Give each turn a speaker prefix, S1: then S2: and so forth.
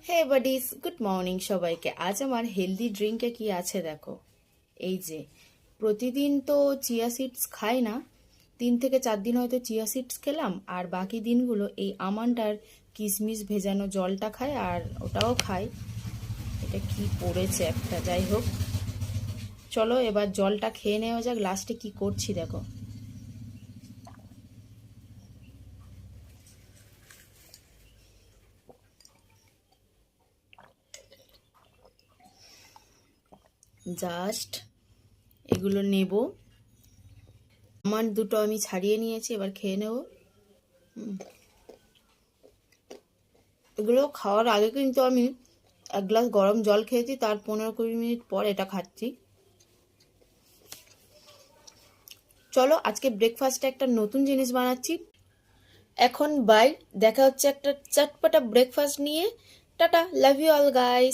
S1: হে buddies, good morning সবাইকে। আজ আমার হেলদি ড্রিঙ্কে কি আছে দেখো। এই যে প্রতিদিন তো চিয়া সিডস খাই না, 3 থেকে 4 দিন হয়তো চিয়া সিডস খেলাম, আর বাকি দিনগুলো এই আমন্ড আর কিশমিশ ভেজানো জলটা খাই, আর ওটাও খাই। এটা কি পড়েছে একটা, যাই হোক চলো এবার জলটা খেয়ে নেওয়া যাক। লাস্টে কি করছি দেখো। জাস্ট এগুলো নেব, আমার দুটো আমি ছাড়িয়ে নিয়েছি, এবার খেয়ে নেব। এগুলো খাওয়ার আগে কিন্তু আমি 1 গ্লাস গরম জল খেয়েছি, তার 15-20 মিনিট পর এটা খাচ্ছি। চলো আজকে ব্রেকফাস্টে একটা নতুন জিনিস বানাচ্ছি। এখন বাই, দেখা হচ্ছে একটা চটপটা ব্রেকফাস্ট নিয়ে। Tata, love you all guys.